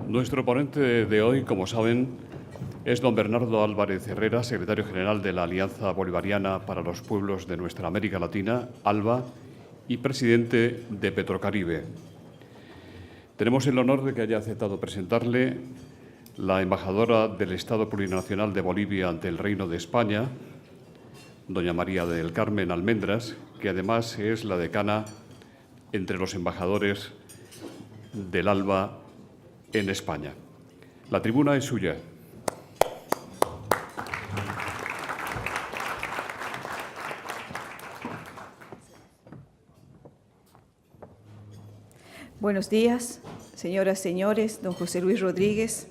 Nuestro ponente de hoy, como saben, es don Bernardo Álvarez Herrera, secretario general de la Alianza Bolivariana para los Pueblos de Nuestra América Latina, ALBA, y presidente de Petrocaribe. Tenemos el honor de que haya aceptado presentarle la embajadora del Estado Plurinacional de Bolivia ante el Reino de España, doña María del Carmen Almendras, que además es la decana entre los embajadores del ALBA en España. La tribuna es suya. Buenos días, señoras, señores, don José Luis Rodríguez.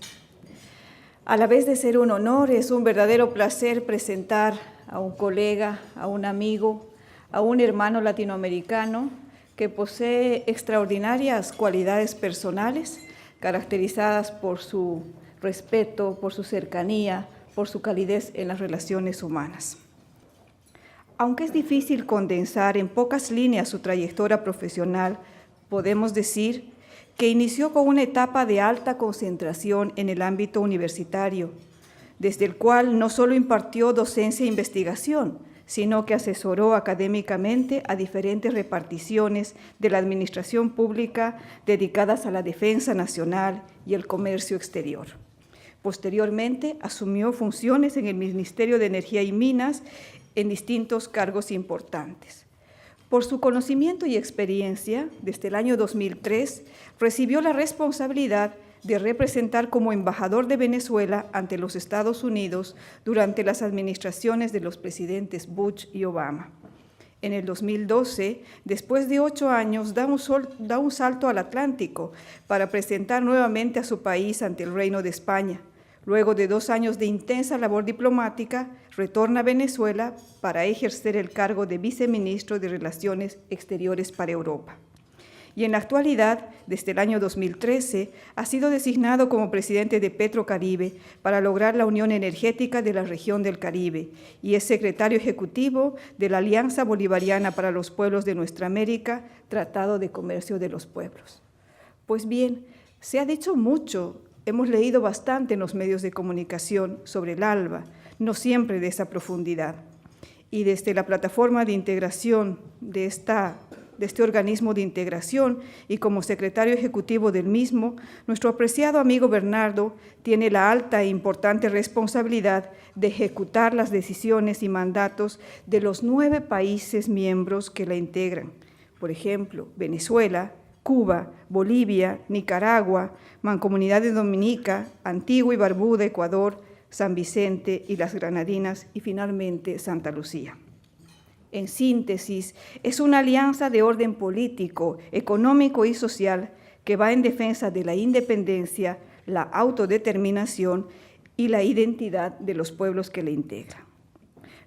A la vez de ser un honor, es un verdadero placer presentar a un colega, a un amigo, a un hermano latinoamericano que posee extraordinarias cualidades personales, caracterizadas por su respeto, por su cercanía, por su calidez en las relaciones humanas. Aunque es difícil condensar en pocas líneas su trayectoria profesional, podemos decir que inició con una etapa de alta concentración en el ámbito universitario, desde el cual no solo impartió docencia e investigación, sino que asesoró académicamente a diferentes reparticiones de la administración pública dedicadas a la defensa nacional y el comercio exterior. Posteriormente, asumió funciones en el Ministerio de Energía y Minas en distintos cargos importantes. Por su conocimiento y experiencia, desde el año 2003, recibió la responsabilidad de representar como embajador de Venezuela ante los Estados Unidos durante las administraciones de los presidentes Bush y Obama. En el 2012, después de 8 años, da un salto al Atlántico para presentar nuevamente a su país ante el Reino de España. Luego de 2 años de intensa labor diplomática, retorna a Venezuela para ejercer el cargo de viceministro de Relaciones Exteriores para Europa. Y en la actualidad, desde el año 2013, ha sido designado como presidente de Petrocaribe para lograr la unión energética de la región del Caribe y es secretario ejecutivo de la Alianza Bolivariana para los Pueblos de Nuestra América, Tratado de Comercio de los Pueblos. Pues bien, se ha dicho mucho, hemos leído bastante en los medios de comunicación sobre el ALBA, no siempre de esa profundidad. Y desde la plataforma de integración de este organismo de integración y como secretario ejecutivo del mismo, nuestro apreciado amigo Bernardo tiene la alta e importante responsabilidad de ejecutar las decisiones y mandatos de los 9 países miembros que la integran. Por ejemplo, Venezuela, Cuba, Bolivia, Nicaragua, Mancomunidad de Dominica, Antigua y Barbuda, Ecuador, San Vicente y las Granadinas y finalmente Santa Lucía. En síntesis, es una alianza de orden político, económico y social que va en defensa de la independencia, la autodeterminación y la identidad de los pueblos que la integran.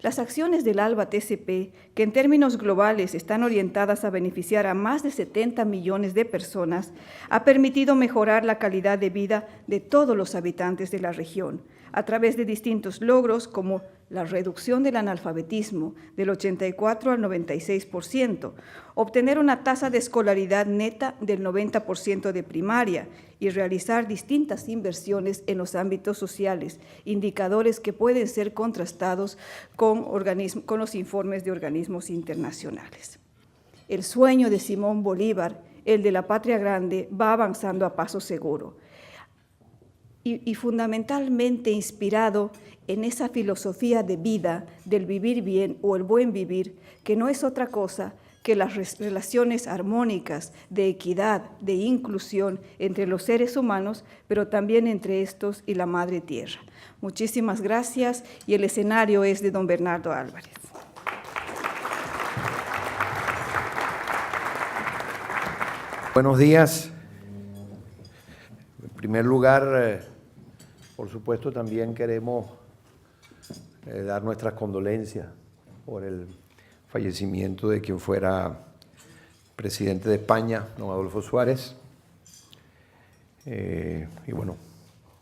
Las acciones del ALBA-TCP, que en términos globales están orientadas a beneficiar a más de 70 millones de personas, ha permitido mejorar la calidad de vida de todos los habitantes de la región, a través de distintos logros como la reducción del analfabetismo del 84 al 96%, obtener una tasa de escolaridad neta del 90% de primaria y realizar distintas inversiones en los ámbitos sociales, indicadores que pueden ser contrastados con los informes de organismos internacionales. El sueño de Simón Bolívar, el de la patria grande, va avanzando a paso seguro. Y fundamentalmente inspirado en esa filosofía de vida del vivir bien o el buen vivir, que no es otra cosa que las relaciones armónicas de equidad, de inclusión entre los seres humanos, pero también entre estos y la Madre Tierra. Muchísimas gracias y el escenario es de don Bernardo Álvarez. Buenos días. En primer lugar, por supuesto, también queremos dar nuestras condolencias por el fallecimiento de quien fuera presidente de España, don Adolfo Suárez. Y bueno,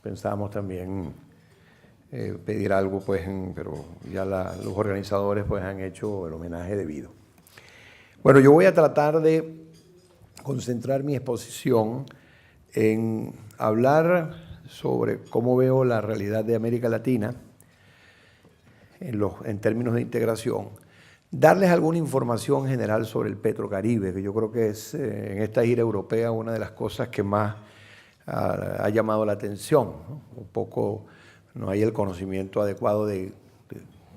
pensábamos también pedir algo, pues, pero ya los organizadores pues, han hecho el homenaje debido. Bueno, yo voy a tratar de concentrar mi exposición en hablar sobre cómo veo la realidad de América Latina en términos de integración, darles alguna información general sobre el Petrocaribe, que yo creo que es en esta gira europea una de las cosas que más ha llamado la atención, ¿no? Un poco no hay el conocimiento adecuado de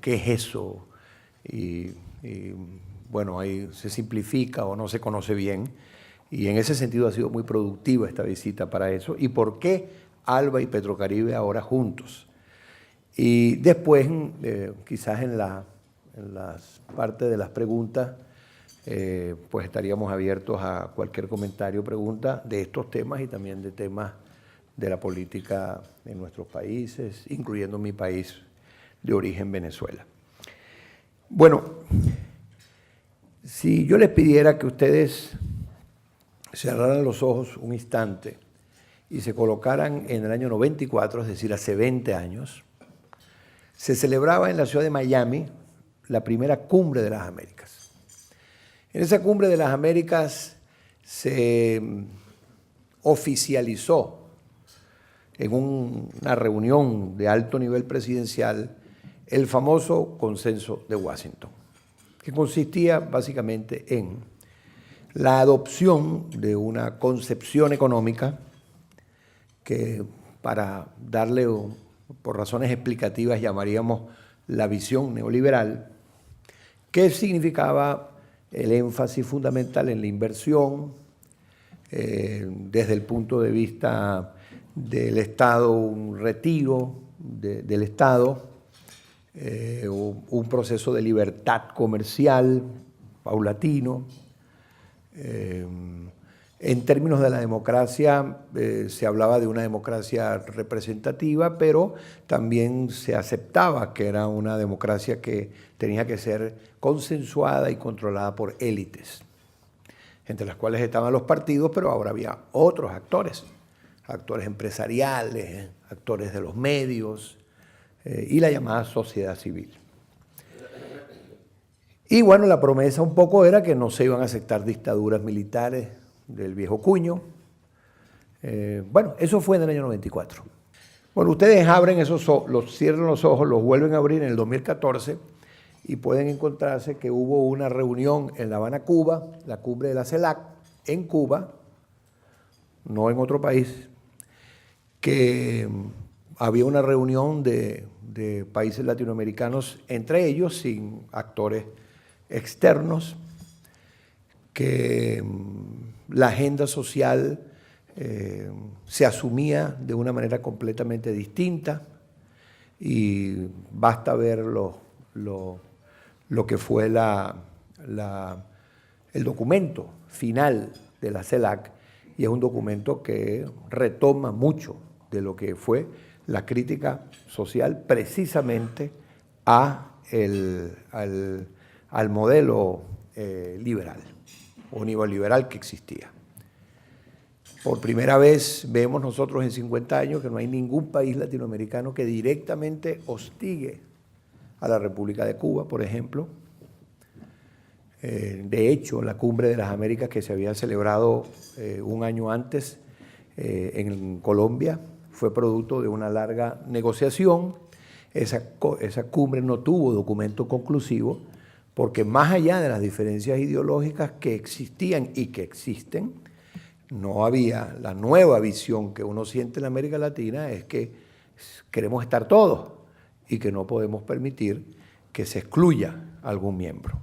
qué es eso y bueno, ahí se simplifica o no se conoce bien, y en ese sentido ha sido muy productiva esta visita para eso. ¿Y por qué ALBA y Petrocaribe ahora juntos? Y después, quizás en las partes de las preguntas, pues estaríamos abiertos a cualquier comentario o pregunta de estos temas y también de temas de la política en nuestros países, incluyendo mi país de origen, Venezuela. Bueno, si yo les pidiera que ustedes cerraran los ojos un instante y se colocaran en el año 94, es decir, hace 20 años, se celebraba en la ciudad de Miami la primera Cumbre de las Américas. En esa Cumbre de las Américas se oficializó en una reunión de alto nivel presidencial el famoso Consenso de Washington, que consistía básicamente en la adopción de una concepción económica que, para darle, por razones explicativas, llamaríamos la visión neoliberal, que significaba el énfasis fundamental en la inversión, desde el punto de vista del Estado, un retiro del Estado, un proceso de libertad comercial paulatino. En términos de la democracia, se hablaba de una democracia representativa, pero también se aceptaba que era una democracia que tenía que ser consensuada y controlada por élites, entre las cuales estaban los partidos, pero ahora había otros actores empresariales, actores de los medios y la llamada sociedad civil. Y bueno, la promesa un poco era que no se iban a aceptar dictaduras militares del viejo cuño. Bueno, eso fue en el año 94. Bueno, ustedes abren esos ojos, cierran los ojos, los vuelven a abrir en el 2014 y pueden encontrarse que hubo una reunión en La Habana, Cuba, la cumbre de la CELAC en Cuba, no en otro país, que había una reunión de países latinoamericanos, entre ellos sin actores externos, que la agenda social se asumía de una manera completamente distinta, y basta ver lo que fue el documento final de la CELAC, y es un documento que retoma mucho de lo que fue la crítica social precisamente al modelo liberal o neoliberal que existía. Por primera vez vemos nosotros en 50 años que no hay ningún país latinoamericano que directamente hostigue a la República de Cuba, por ejemplo. De hecho, la Cumbre de las Américas, que se había celebrado un año antes en Colombia, fue producto de una larga negociación. Esa cumbre no tuvo documento conclusivo, porque más allá de las diferencias ideológicas que existían y que existen, no había la nueva visión que uno siente en América Latina, es que queremos estar todos y que no podemos permitir que se excluya algún miembro.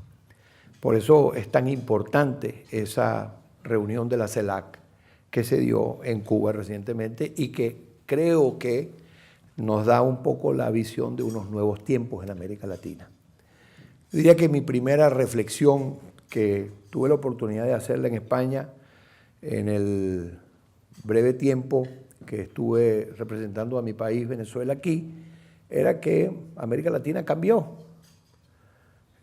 Por eso es tan importante esa reunión de la CELAC que se dio en Cuba recientemente y que creo que nos da un poco la visión de unos nuevos tiempos en América Latina. Yo diría que mi primera reflexión, que tuve la oportunidad de hacerla en España en el breve tiempo que estuve representando a mi país, Venezuela, aquí, era que América Latina cambió.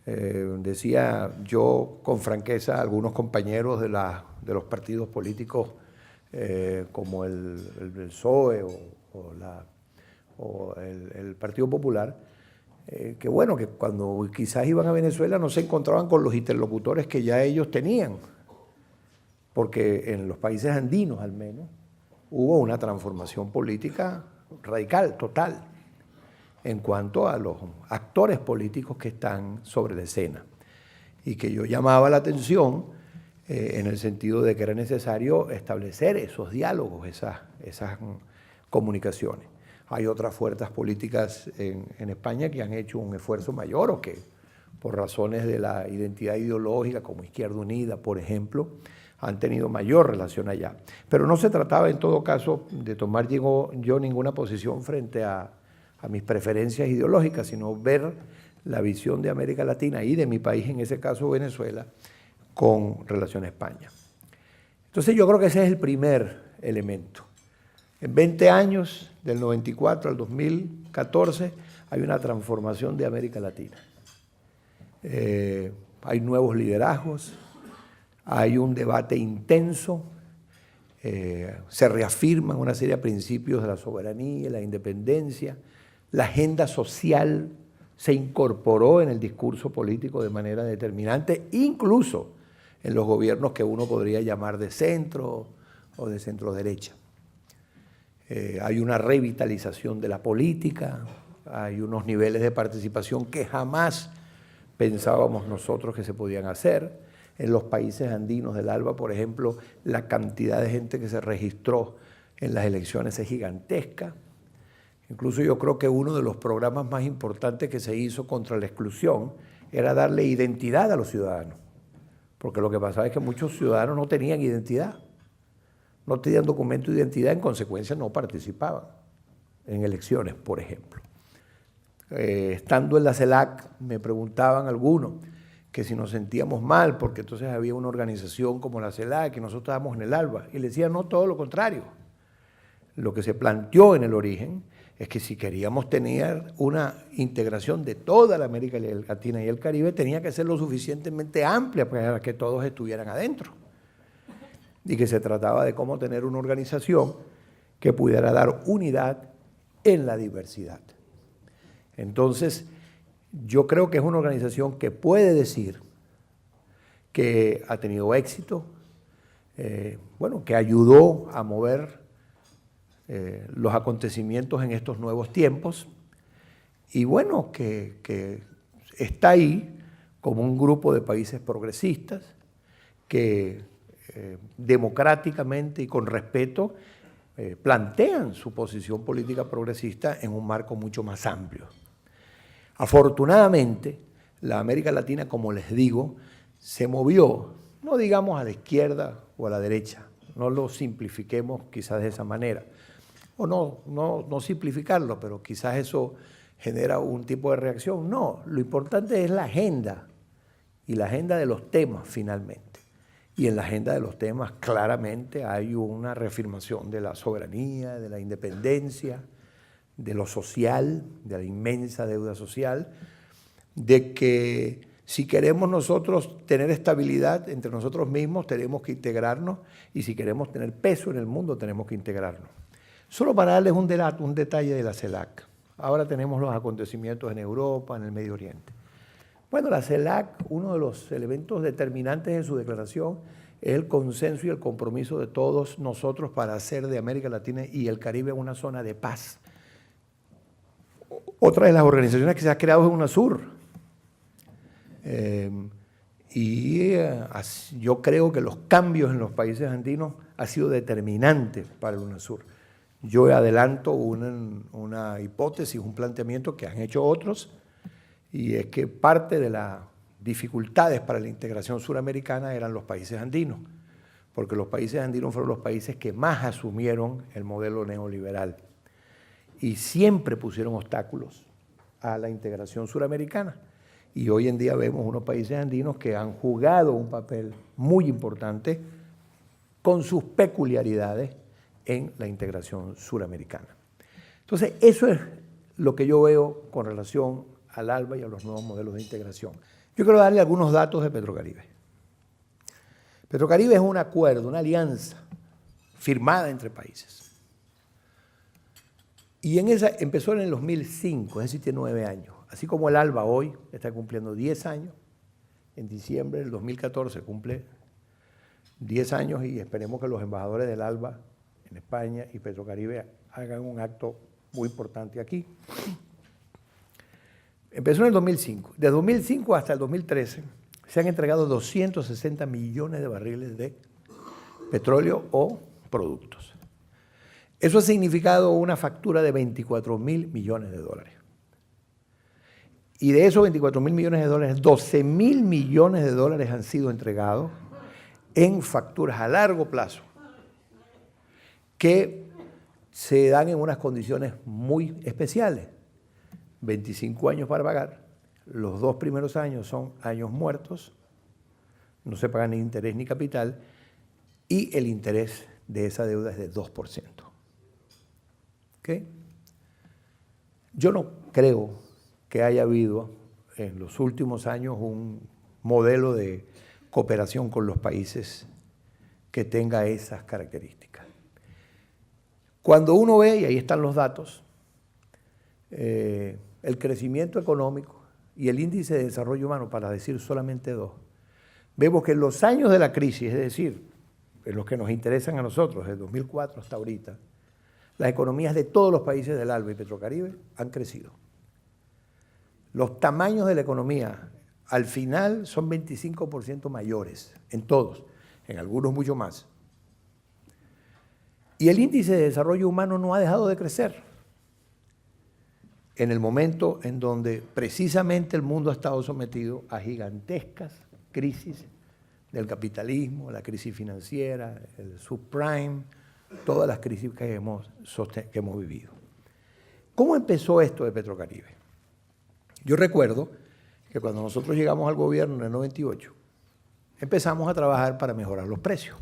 Decía yo con franqueza a algunos compañeros de los partidos políticos como el PSOE o el Partido Popular, que bueno, que cuando quizás iban a Venezuela no se encontraban con los interlocutores que ya ellos tenían, porque en los países andinos al menos hubo una transformación política radical, total, en cuanto a los actores políticos que están sobre la escena. Y que yo llamaba la atención en el sentido de que era necesario establecer esos diálogos, esas comunicaciones. Hay otras fuerzas políticas en España que han hecho un esfuerzo mayor o que por razones de la identidad ideológica, como Izquierda Unida, por ejemplo, han tenido mayor relación allá. Pero no se trataba en todo caso de tomar yo ninguna posición frente a mis preferencias ideológicas, sino ver la visión de América Latina y de mi país, en ese caso Venezuela, con relación a España. Entonces yo creo que ese es el primer elemento. En 20 años, del 94 al 2014, hay una transformación de América Latina. Hay nuevos liderazgos, hay un debate intenso, se reafirman una serie de principios de la soberanía, la independencia, la agenda social se incorporó en el discurso político de manera determinante, incluso en los gobiernos que uno podría llamar de centro o de centro derecha. Hay una revitalización de la política, hay unos niveles de participación que jamás pensábamos nosotros que se podían hacer. En los países andinos del ALBA, por ejemplo, la cantidad de gente que se registró en las elecciones es gigantesca. Incluso yo creo que uno de los programas más importantes que se hizo contra la exclusión era darle identidad a los ciudadanos. Porque lo que pasaba es que muchos ciudadanos no tenían identidad, no tenían documento de identidad, en consecuencia no participaban en elecciones, por ejemplo. Estando en la CELAC me preguntaban algunos que si nos sentíamos mal, porque entonces había una organización como la CELAC y nosotros estábamos en el ALBA, y le decía no, todo lo contrario. Lo que se planteó en el origen es que si queríamos tener una integración de toda la América Latina y el Caribe, tenía que ser lo suficientemente amplia para que todos estuvieran adentro. Y que se trataba de cómo tener una organización que pudiera dar unidad en la diversidad. Entonces, yo creo que es una organización que puede decir que ha tenido éxito, bueno, que ayudó a mover los acontecimientos en estos nuevos tiempos y bueno, que está ahí como un grupo de países progresistas que democráticamente y con respeto plantean su posición política progresista en un marco mucho más amplio. Afortunadamente, la América Latina, como les digo, se movió, no digamos a la izquierda o a la derecha, no lo simplifiquemos quizás de esa manera, o no simplificarlo, pero quizás eso genera un tipo de reacción. No, lo importante es la agenda, y la agenda de los temas finalmente. Y en la agenda de los temas claramente hay una reafirmación de la soberanía, de la independencia, de lo social, de la inmensa deuda social, de que si queremos nosotros tener estabilidad entre nosotros mismos, tenemos que integrarnos, y si queremos tener peso en el mundo, tenemos que integrarnos. Solo para darles un detalle de la CELAC. Ahora tenemos los acontecimientos en Europa, en el Medio Oriente. Bueno, la CELAC, uno de los elementos determinantes de su declaración es el consenso y el compromiso de todos nosotros para hacer de América Latina y el Caribe una zona de paz. Otra de las organizaciones que se ha creado es UNASUR. Yo creo que los cambios en los países andinos han sido determinantes para el UNASUR. Yo adelanto una hipótesis, un planteamiento que han hecho otros, y es que parte de las dificultades para la integración suramericana eran los países andinos, porque los países andinos fueron los países que más asumieron el modelo neoliberal y siempre pusieron obstáculos a la integración suramericana. Y hoy en día vemos unos países andinos que han jugado un papel muy importante con sus peculiaridades en la integración suramericana. Entonces, eso es lo que yo veo con relación al ALBA y a los nuevos modelos de integración. Yo quiero darle algunos datos de Petrocaribe. Petrocaribe es un acuerdo, una alianza firmada entre países. Y empezó en el 2005, es decir, tiene 9 años. Así como el ALBA hoy está cumpliendo 10 años, en diciembre del 2014 cumple 10 años y esperemos que los embajadores del ALBA en España y Petrocaribe hagan un acto muy importante aquí. Empezó en el 2005. De 2005 hasta el 2013 se han entregado 260 millones de barriles de petróleo o productos. Eso ha significado una factura de 24.000 millones de dólares. Y de esos 24.000 millones de dólares, 12.000 millones de dólares han sido entregados en facturas a largo plazo que se dan en unas condiciones muy especiales. 25 años para pagar, los 2 primeros años son años muertos, no se paga ni interés ni capital, y el interés de esa deuda es de 2%. ¿Okay? Yo no creo que haya habido en los últimos años un modelo de cooperación con los países que tenga esas características. Cuando uno ve, y ahí están los datos, el crecimiento económico y el índice de desarrollo humano, para decir solamente dos, vemos que en los años de la crisis, es decir, en los que nos interesan a nosotros, desde 2004 hasta ahorita, las economías de todos los países del ALBA y Petrocaribe han crecido. Los tamaños de la economía al final son 25% mayores, en todos, en algunos mucho más. Y el índice de desarrollo humano no ha dejado de crecer. En el momento en donde precisamente el mundo ha estado sometido a gigantescas crisis del capitalismo, la crisis financiera, el subprime, todas las crisis que hemos vivido. ¿Cómo empezó esto de Petrocaribe? Yo recuerdo que cuando nosotros llegamos al gobierno en el 98, empezamos a trabajar para mejorar los precios.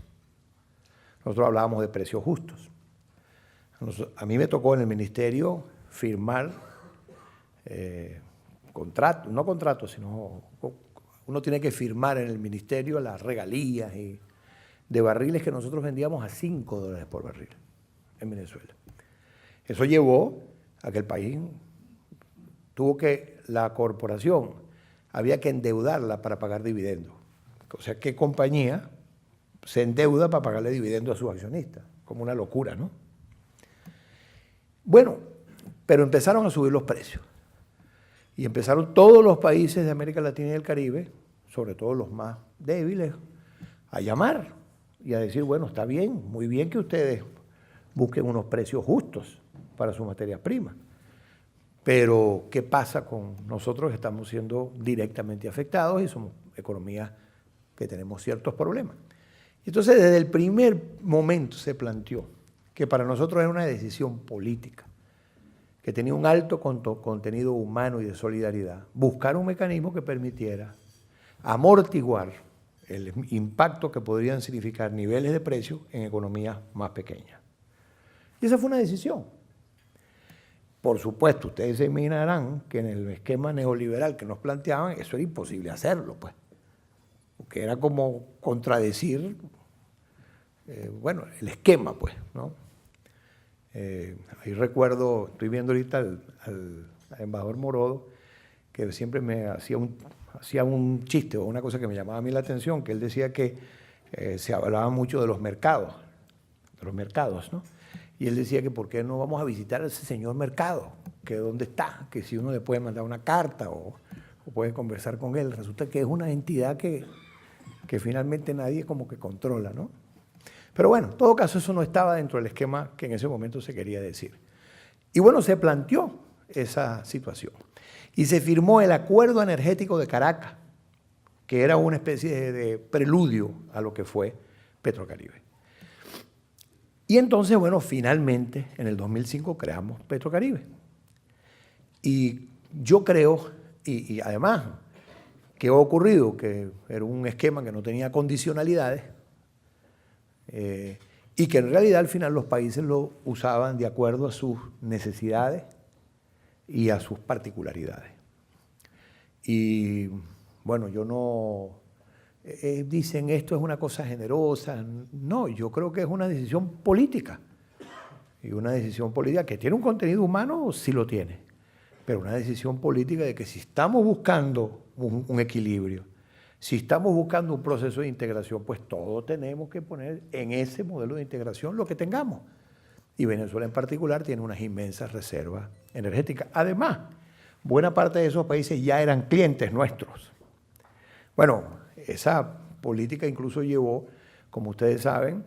Nosotros hablábamos de precios justos. A mí me tocó en el ministerio firmar contratos, no contratos, sino uno tiene que firmar en el ministerio las regalías de barriles que nosotros vendíamos a $5 por barril en Venezuela. Eso llevó a que el país la corporación había que endeudarla para pagar dividendos. O sea, ¿qué compañía se endeuda para pagarle dividendos a sus accionistas? Como una locura, ¿no? Bueno, pero empezaron a subir los precios. Y empezaron todos los países de América Latina y del Caribe, sobre todo los más débiles, a llamar y a decir, bueno, está bien, muy bien que ustedes busquen unos precios justos para sus materias primas. Pero, ¿qué pasa con nosotros que estamos siendo directamente afectados y somos economías que tenemos ciertos problemas? Entonces, desde el primer momento se planteó que para nosotros era una decisión política, que tenía un alto contenido humano y de solidaridad, buscar un mecanismo que permitiera amortiguar el impacto que podrían significar niveles de precios en economías más pequeñas. Y esa fue una decisión. Por supuesto, ustedes se imaginarán que en el esquema neoliberal que nos planteaban, eso era imposible hacerlo, pues. Porque era como contradecir, bueno, el esquema, pues, ¿no? Ahí recuerdo, estoy viendo ahorita al embajador Morodo, que siempre me hacía un chiste o una cosa que me llamaba a mí la atención, que él decía que se hablaba mucho de los mercados, ¿no? Y él decía que por qué no vamos a visitar a ese señor mercado, que dónde está, que si uno le puede mandar una carta o puede conversar con él. Resulta que es una entidad que finalmente nadie como que controla, ¿no? Pero bueno, en todo caso eso no estaba dentro del esquema que en ese momento se quería decir. Y bueno, se planteó esa situación. Y se firmó el Acuerdo Energético de Caracas, que era una especie de preludio a lo que fue Petrocaribe. Y entonces, bueno, finalmente, en el 2005 creamos Petrocaribe. Y yo creo, y además, ¿qué ha ocurrido? Que era un esquema que no tenía condicionalidades y que en realidad al final los países lo usaban de acuerdo a sus necesidades y a sus particularidades. Y bueno, yo no... dicen esto es una cosa generosa. No, yo creo que es una decisión política. Y una decisión política que tiene un contenido humano, sí lo tiene. Pero una decisión política de que si estamos buscando un equilibrio, Si estamos buscando un proceso de integración, pues todos tenemos que poner en ese modelo de integración lo que tengamos. Y Venezuela en particular tiene unas inmensas reservas energéticas. Además, buena parte de esos países ya eran clientes nuestros. Bueno, esa política incluso llevó, como ustedes saben,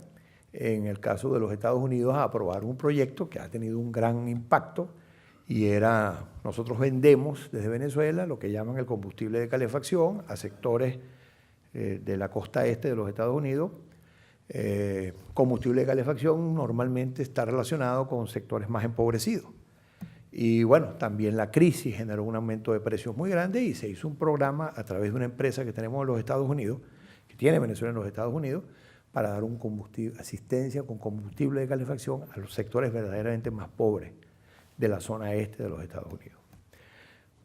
en el caso de los Estados Unidos, a aprobar un proyecto que ha tenido un gran impacto y nosotros vendemos desde Venezuela lo que llaman el combustible de calefacción a sectores de la costa este de los Estados Unidos. Combustible de calefacción normalmente está relacionado con sectores más empobrecidos. Y bueno, también la crisis generó un aumento de precios muy grande y se hizo un programa a través de una empresa que tenemos en los Estados Unidos, que tiene Venezuela en los Estados Unidos, para dar asistencia con combustible de calefacción a los sectores verdaderamente más pobres de la zona este de los Estados Unidos.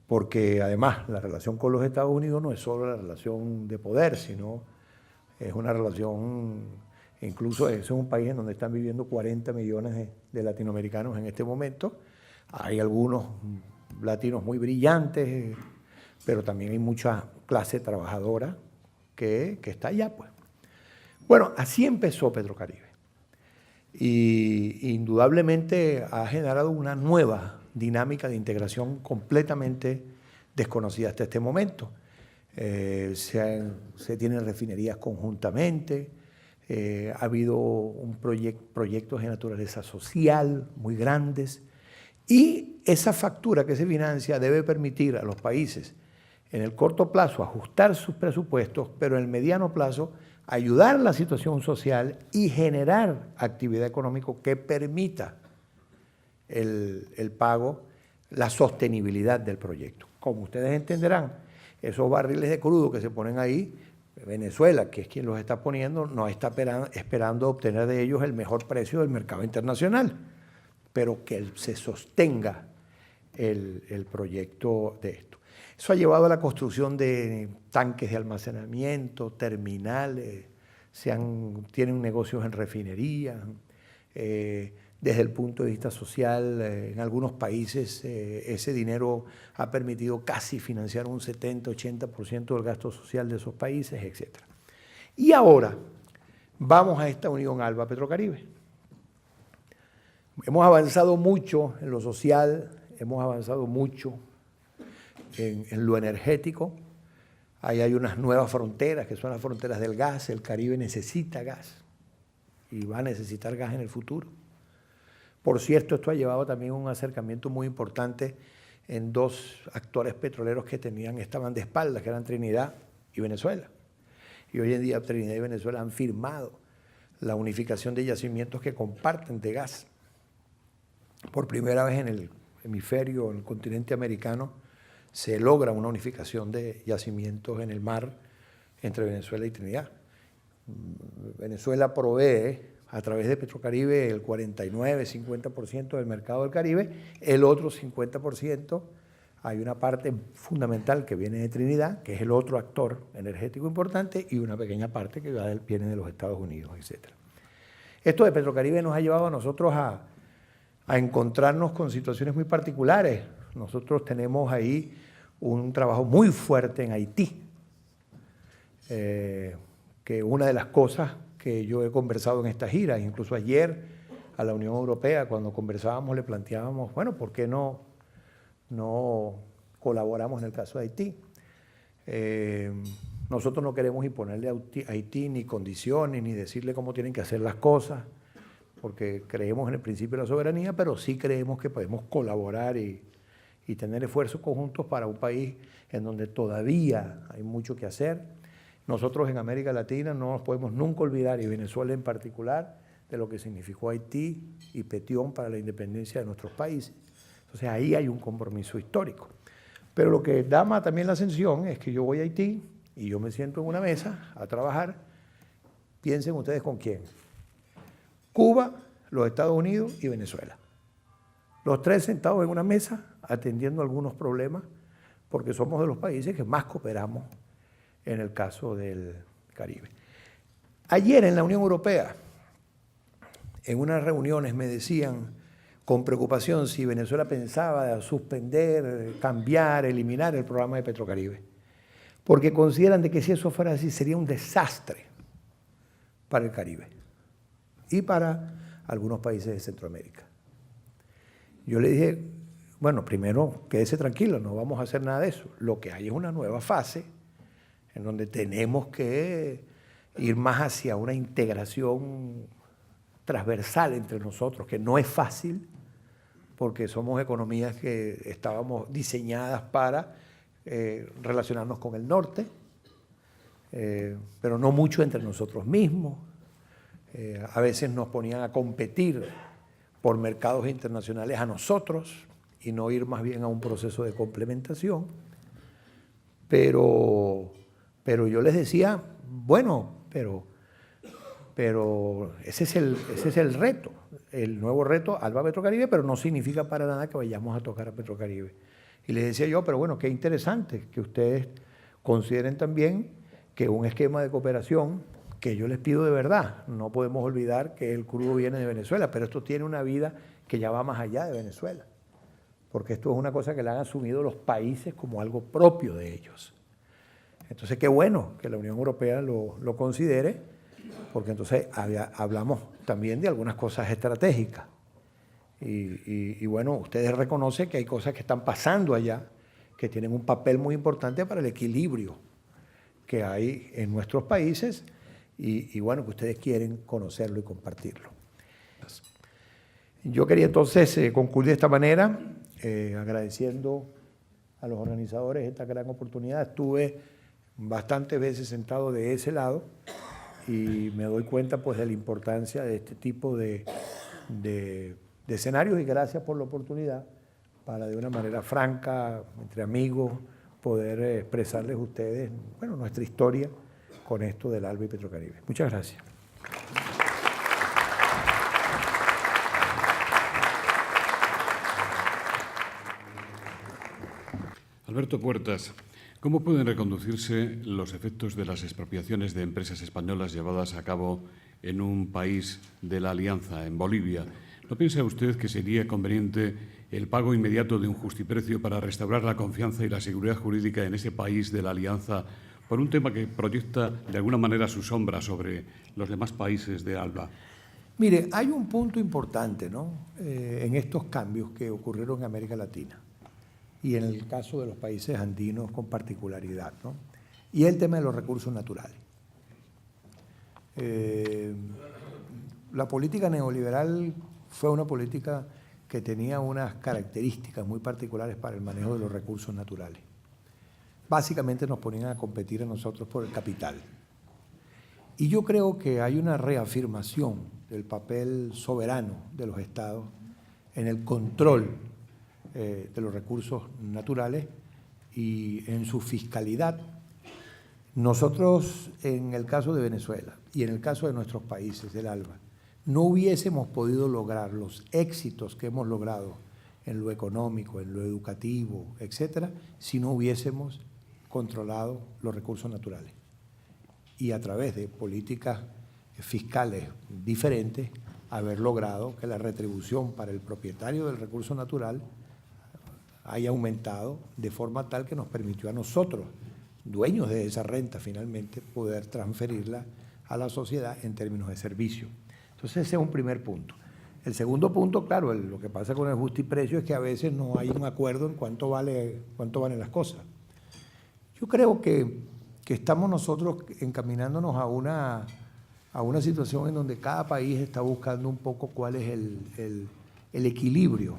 Porque además la relación con los Estados Unidos no es solo la relación de poder, sino es una relación, incluso es un país en donde están viviendo 40 millones de latinoamericanos en este momento. Hay algunos latinos muy brillantes, pero también hay mucha clase trabajadora que está allá, pues. Bueno, así empezó Petrocaribe. Y indudablemente ha generado una nueva dinámica de integración completamente desconocida hasta este momento. Se tienen refinerías conjuntamente, ha habido proyectos de naturaleza social muy grandes, y esa factura que se financia debe permitir a los países en el corto plazo ajustar sus presupuestos, pero en el mediano plazo ayudar a la situación social y generar actividad económica que permita el pago, la sostenibilidad del proyecto. Como ustedes entenderán, esos barriles de crudo que se ponen ahí, Venezuela, que es quien los está poniendo, no está esperando obtener de ellos el mejor precio del mercado internacional, pero que se sostenga el proyecto de esto. Eso ha llevado a la construcción de tanques de almacenamiento, terminales, tienen negocios en refinerías. Desde el punto de vista social, en algunos países ese dinero ha permitido casi financiar un 70-80% del gasto social de esos países, etc. Y ahora vamos a esta unión ALBA Petrocaribe. Hemos avanzado mucho en lo social, hemos avanzado mucho en lo energético. Ahí hay unas nuevas fronteras, que son las fronteras del gas. El Caribe necesita gas y va a necesitar gas en el futuro. Por cierto, esto ha llevado también a un acercamiento muy importante en dos actores petroleros que estaban de espaldas, que eran Trinidad y Venezuela. Y hoy en día Trinidad y Venezuela han firmado la unificación de yacimientos que comparten de gas. Por primera vez en el hemisferio, en el continente americano, se logra una unificación de yacimientos en el mar entre Venezuela y Trinidad. Venezuela provee a través de Petrocaribe el 49-50% del mercado del Caribe, el otro 50%, hay una parte fundamental que viene de Trinidad, que es el otro actor energético importante, y una pequeña parte que viene de los Estados Unidos, etc. Esto de Petrocaribe nos ha llevado a nosotros a encontrarnos con situaciones muy particulares. Nosotros tenemos ahí un trabajo muy fuerte en Haití, que una de las cosas que yo he conversado en esta gira, incluso ayer a la Unión Europea, cuando conversábamos, le planteábamos, bueno, ¿por qué no colaboramos en el caso de Haití? Nosotros no queremos imponerle a Haití ni condiciones, ni decirle cómo tienen que hacer las cosas, porque creemos en el principio de la soberanía, pero sí creemos que podemos colaborar y tener esfuerzos conjuntos para un país en donde todavía hay mucho que hacer. Nosotros en América Latina no nos podemos nunca olvidar, y Venezuela en particular, de lo que significó Haití y Petión para la independencia de nuestros países. Entonces ahí hay un compromiso histórico. Pero lo que llama también la atención es que yo voy a Haití y yo me siento en una mesa a trabajar. Piensen ustedes con quién. Cuba, los Estados Unidos y Venezuela. Los tres sentados en una mesa atendiendo algunos problemas, porque somos de los países que más cooperamos en el caso del Caribe. Ayer en la Unión Europea, en unas reuniones me decían con preocupación si Venezuela pensaba suspender, cambiar, eliminar el programa de Petrocaribe, porque consideran de que si eso fuera así sería un desastre para el Caribe y para algunos países de Centroamérica. Yo le dije, bueno, primero quédese tranquilo, no vamos a hacer nada de eso. Lo que hay es una nueva fase en donde tenemos que ir más hacia una integración transversal entre nosotros, que no es fácil, porque somos economías que estábamos diseñadas para relacionarnos con el norte, pero no mucho entre nosotros mismos. A veces nos ponían a competir por mercados internacionales a nosotros y no ir más bien a un proceso de complementación. Pero yo les decía, bueno, pero ese es el reto, el nuevo reto, ALBA Petrocaribe, pero no significa para nada que vayamos a tocar a Petrocaribe. Y les decía yo, pero bueno, qué interesante que ustedes consideren también que un esquema de cooperación, que yo les pido de verdad, no podemos olvidar que el crudo viene de Venezuela, pero esto tiene una vida que ya va más allá de Venezuela, porque esto es una cosa que la han asumido los países como algo propio de ellos. Entonces, qué bueno que la Unión Europea lo considere, porque entonces hablamos también de algunas cosas estratégicas. Y bueno, ustedes reconocen que hay cosas que están pasando allá, que tienen un papel muy importante para el equilibrio que hay en nuestros países, y bueno, que ustedes quieren conocerlo y compartirlo. Yo quería entonces concluir de esta manera, agradeciendo a los organizadores esta gran oportunidad. Estuve bastantes veces sentado de ese lado y me doy cuenta pues de la importancia de este tipo de escenarios, y gracias por la oportunidad para de una manera franca, entre amigos, poder expresarles a ustedes, bueno, nuestra historia con esto del ALBA y Petrocaribe. Muchas gracias. Alberto Puertas, ¿cómo pueden reconducirse los efectos de las expropiaciones de empresas españolas llevadas a cabo en un país de la Alianza, en Bolivia? ¿No piensa usted que sería conveniente el pago inmediato de un justiprecio para restaurar la confianza y la seguridad jurídica en ese país de la Alianza por un tema que proyecta de alguna manera su sombra sobre los demás países de ALBA? Mire, hay un punto importante, ¿no? En estos cambios que ocurrieron en América Latina y en el caso de los países andinos con particularidad, ¿no? Y el tema de los recursos naturales. La política neoliberal fue una política que tenía unas características muy particulares para el manejo de los recursos naturales. Básicamente nos ponían a competir a nosotros por el capital. Y yo creo que hay una reafirmación del papel soberano de los estados en el control de los recursos naturales y en su fiscalidad. Nosotros, en el caso de Venezuela y en el caso de nuestros países del ALBA, no hubiésemos podido lograr los éxitos que hemos logrado en lo económico, en lo educativo, etcétera, si no hubiésemos controlado los recursos naturales. Y a través de políticas fiscales diferentes, haber logrado que la retribución para el propietario del recurso natural haya aumentado de forma tal que nos permitió a nosotros, dueños de esa renta finalmente, poder transferirla a la sociedad en términos de servicio. Entonces ese es un primer punto. El segundo punto, claro, lo que pasa con el justiprecio es que a veces no hay un acuerdo en cuánto valen las cosas. Yo creo que estamos nosotros encaminándonos a una situación en donde cada país está buscando un poco cuál es el equilibrio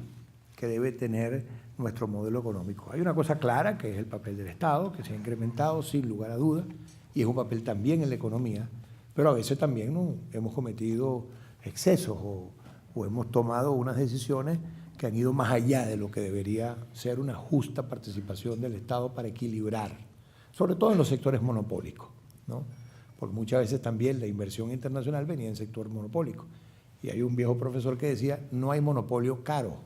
que debe tener nuestro modelo económico. Hay una cosa clara, que es el papel del Estado, que se ha incrementado sin lugar a dudas, y es un papel también en la economía, pero a veces también hemos cometido excesos o hemos tomado unas decisiones que han ido más allá de lo que debería ser una justa participación del Estado para equilibrar, sobre todo en los sectores monopólicos, ¿no? Porque muchas veces también la inversión internacional venía en sector monopólico. Y hay un viejo profesor que decía, no hay monopolio caro.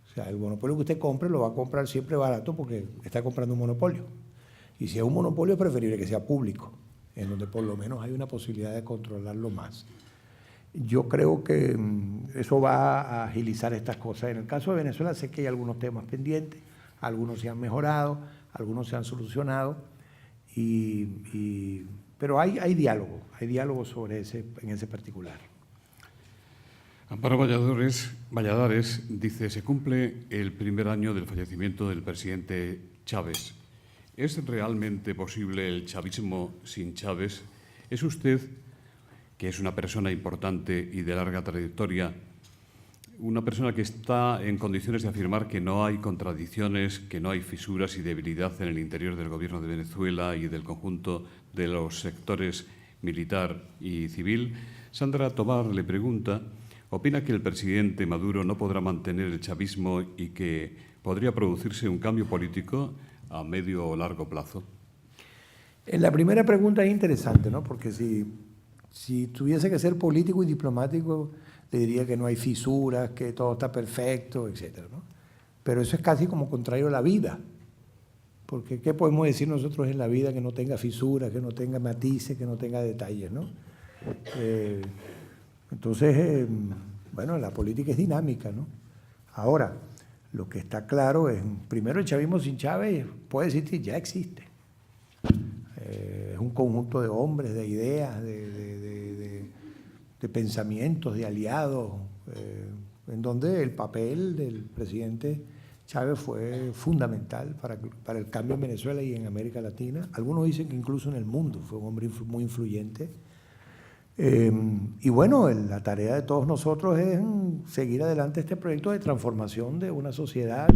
O sea, el monopolio que usted compre lo va a comprar siempre barato porque está comprando un monopolio. Y si es un monopolio es preferible que sea público, en donde por lo menos hay una posibilidad de controlarlo más. Yo creo que eso va a agilizar estas cosas. En el caso de Venezuela sé que hay algunos temas pendientes, algunos se han mejorado, algunos se han solucionado, Pero hay diálogo en ese particular. Amparo Valladares dice: se cumple el primer año del fallecimiento del presidente Chávez. ¿Es realmente posible el chavismo sin Chávez? ¿Es usted, que es una persona importante y de larga trayectoria, una persona que está en condiciones de afirmar que no hay contradicciones, que no hay fisuras y debilidad en el interior del Gobierno de Venezuela y del conjunto de los sectores militar y civil? Sandra Tobar le pregunta: ¿opina que el presidente Maduro no podrá mantener el chavismo y que podría producirse un cambio político a medio o largo plazo? En la primera pregunta es interesante, ¿no? Porque si tuviese que ser político y diplomático, le diría que no hay fisuras, que todo está perfecto, etcétera, ¿no? Pero eso es casi como contrario a la vida. Porque ¿qué podemos decir nosotros en la vida que no tenga fisuras, que no tenga matices, que no tenga detalles, ¿no? Entonces, bueno, la política es dinámica, ¿no? Ahora, lo que está claro es, primero, el chavismo sin Chávez puede existir, ya existe. Es un conjunto de hombres, de ideas, de pensamientos, de aliados, en donde el papel del presidente Chávez fue fundamental para el cambio en Venezuela y en América Latina. Algunos dicen que incluso en el mundo fue un hombre muy influyente. Y bueno, la tarea de todos nosotros es seguir adelante este proyecto de transformación de una sociedad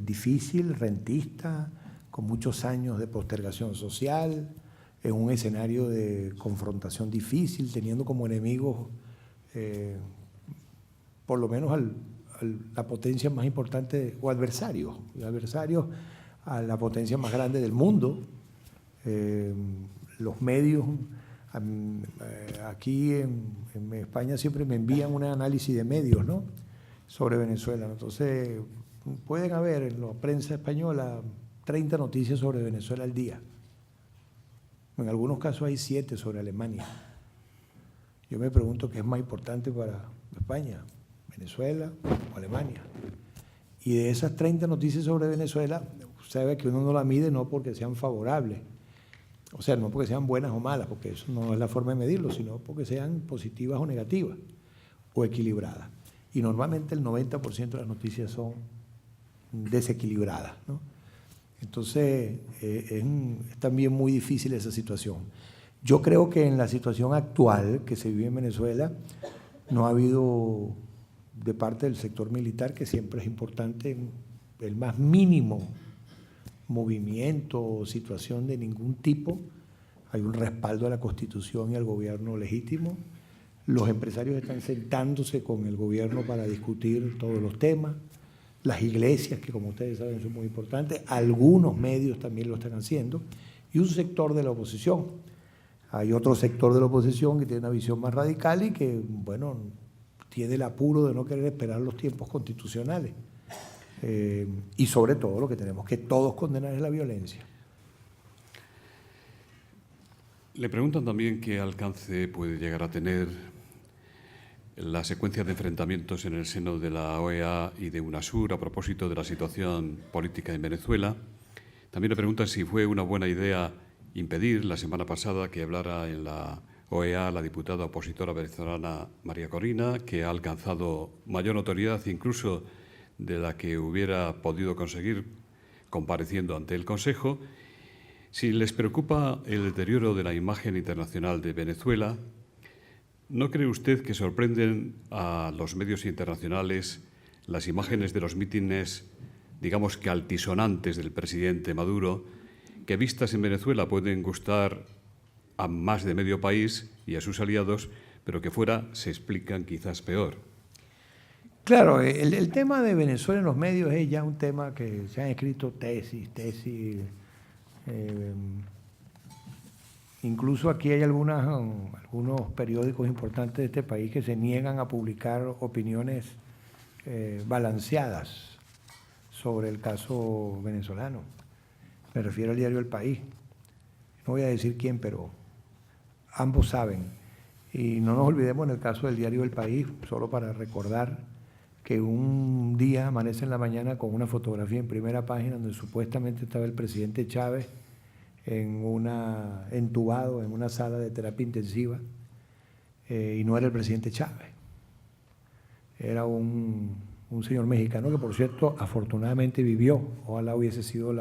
difícil, rentista, con muchos años de postergación social, en un escenario de confrontación difícil, teniendo como enemigos por lo menos la potencia más importante, o adversarios a la potencia más grande del mundo. Los medios, aquí en España siempre me envían un análisis de medios, ¿no?, sobre Venezuela. Entonces, pueden haber en la prensa española 30 noticias sobre Venezuela al día. En algunos casos hay 7 sobre Alemania. Yo me pregunto qué es más importante para España, Venezuela o Alemania. Y de esas 30 noticias sobre Venezuela, sabe que uno no la mide no porque sean favorables, o sea, no porque sean buenas o malas, porque eso no es la forma de medirlo, sino porque sean positivas o negativas, o equilibradas. Y normalmente el 90% de las noticias son desequilibradas, ¿no? Entonces, es también muy difícil esa situación. Yo creo que en la situación actual que se vive en Venezuela, no ha habido de parte del sector militar, que siempre es importante, el más mínimo movimiento o situación de ningún tipo. Hay un respaldo a la Constitución y al gobierno legítimo. Los empresarios están sentándose con el gobierno para discutir todos los temas. Las iglesias, que como ustedes saben son muy importantes, algunos medios también lo están haciendo, y un sector de la oposición. Hay otro sector de la oposición que tiene una visión más radical y que, bueno, tiene el apuro de no querer esperar los tiempos constitucionales. Y sobre todo lo que tenemos que todos condenar es la violencia. Le preguntan también qué alcance puede llegar a tener la secuencia de enfrentamientos en el seno de la OEA y de UNASUR a propósito de la situación política en Venezuela. También le preguntan si fue una buena idea impedir la semana pasada que hablara en la OEA la diputada opositora venezolana María Corina, que ha alcanzado mayor notoriedad incluso de la que hubiera podido conseguir compareciendo ante el Consejo. Si les preocupa el deterioro de la imagen internacional de Venezuela, ¿no cree usted que sorprenden a los medios internacionales las imágenes de los mítines, digamos que altisonantes del presidente Maduro, que vistas en Venezuela pueden gustar a más de medio país y a sus aliados, pero que fuera se explican quizás peor? Claro, el tema de Venezuela en los medios es ya un tema que se han escrito tesis. Incluso aquí hay algunos periódicos importantes de este país que se niegan a publicar opiniones balanceadas sobre el caso venezolano. Me refiero al diario El País. No voy a decir quién, pero ambos saben. Y no nos olvidemos en el caso del diario El País, solo para recordar que un día amanece en la mañana con una fotografía en primera página donde supuestamente estaba el presidente Chávez entubado en una sala de terapia intensiva, y no era el presidente Chávez. Era un señor mexicano que, por cierto, afortunadamente vivió. Ojalá hubiese sido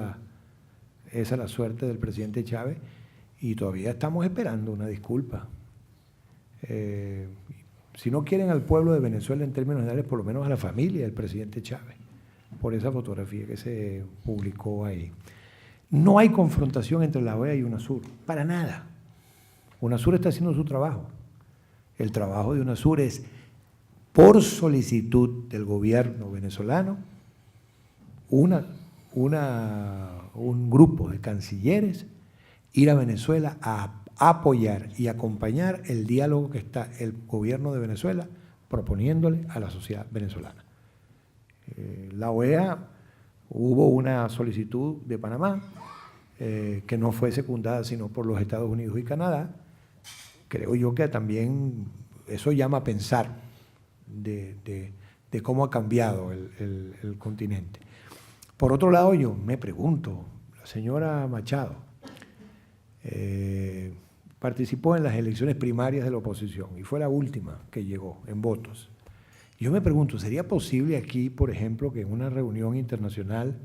esa la suerte del presidente Chávez, y todavía estamos esperando una disculpa. Si no quieren al pueblo de Venezuela en términos generales, por lo menos a la familia del presidente Chávez, por esa fotografía que se publicó ahí. No hay confrontación entre la OEA y UNASUR, para nada. UNASUR está haciendo su trabajo. El trabajo de UNASUR es, por solicitud del gobierno venezolano, un grupo de cancilleres ir a Venezuela a apoyar y acompañar el diálogo que está el gobierno de Venezuela proponiéndole a la sociedad venezolana. La OEA, hubo una solicitud de Panamá que no fue secundada sino por los Estados Unidos y Canadá. Creo yo que también eso llama a pensar de cómo ha cambiado el continente. Por otro lado, yo me pregunto, la señora Machado participó en las elecciones primarias de la oposición y fue la última que llegó en votos. Yo me pregunto, ¿sería posible aquí, por ejemplo, que en una reunión internacional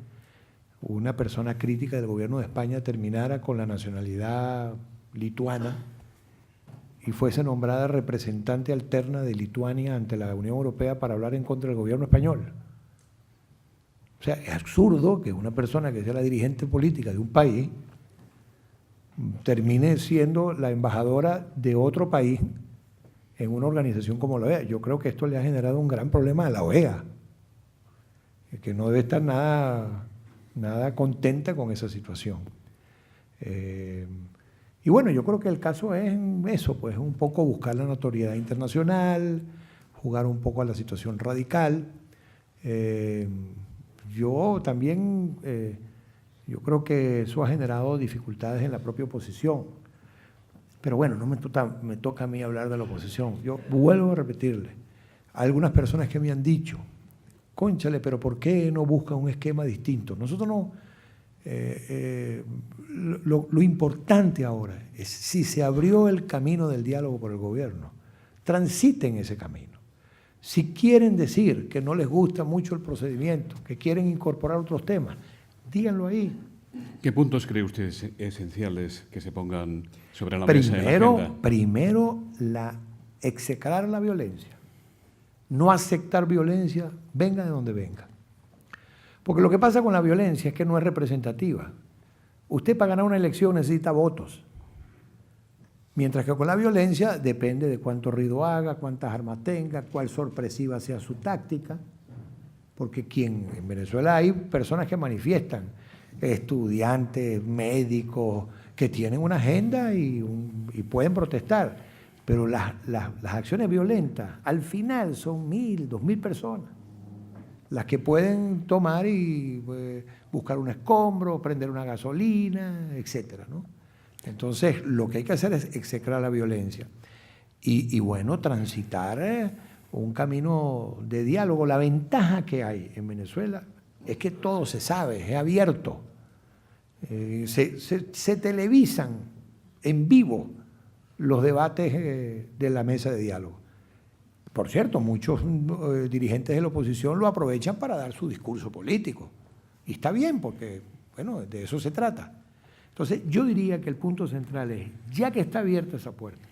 una persona crítica del gobierno de España terminara con la nacionalidad lituana y fuese nombrada representante alterna de Lituania ante la Unión Europea para hablar en contra del gobierno español? O sea, es absurdo que una persona que sea la dirigente política de un país termine siendo la embajadora de otro país en una organización como la OEA. Yo creo que esto le ha generado un gran problema a la OEA, que no debe estar nada contenta con esa situación. Y bueno, yo creo que el caso es eso, pues un poco buscar la notoriedad internacional, jugar un poco a la situación radical. Yo también, yo creo que eso ha generado dificultades en la propia oposición. Pero bueno, no me toca a mí hablar de la oposición. Yo vuelvo a repetirle, a algunas personas que me han dicho, cónchale, pero ¿por qué no buscan un esquema distinto? Nosotros no... lo importante ahora es, si se abrió el camino del diálogo por el gobierno, transiten ese camino. Si quieren decir que no les gusta mucho el procedimiento, que quieren incorporar otros temas, díganlo ahí. ¿Qué puntos cree usted esenciales que se pongan sobre la mesa en la agenda? Primero, execrar la violencia. No aceptar violencia, venga de donde venga. Porque lo que pasa con la violencia es que no es representativa. Usted para ganar una elección necesita votos. Mientras que con la violencia depende de cuánto ruido haga, cuántas armas tenga, cuál sorpresiva sea su táctica. Porque en Venezuela hay personas que manifiestan, estudiantes, médicos, que tienen una agenda y pueden protestar. Pero las acciones violentas al final son 1.000, 2.000 personas las que pueden tomar y buscar un escombro, prender una gasolina, etcétera, ¿no? Entonces, lo que hay que hacer es execrar la violencia y bueno, transitar un camino de diálogo. La ventaja que hay en Venezuela es que todo se sabe, es abierto. Se televisan en vivo los debates de la mesa de diálogo. Por cierto, muchos dirigentes de la oposición lo aprovechan para dar su discurso político. Y está bien, porque, bueno, de eso se trata. Entonces, yo diría que el punto central es, ya que está abierta esa puerta,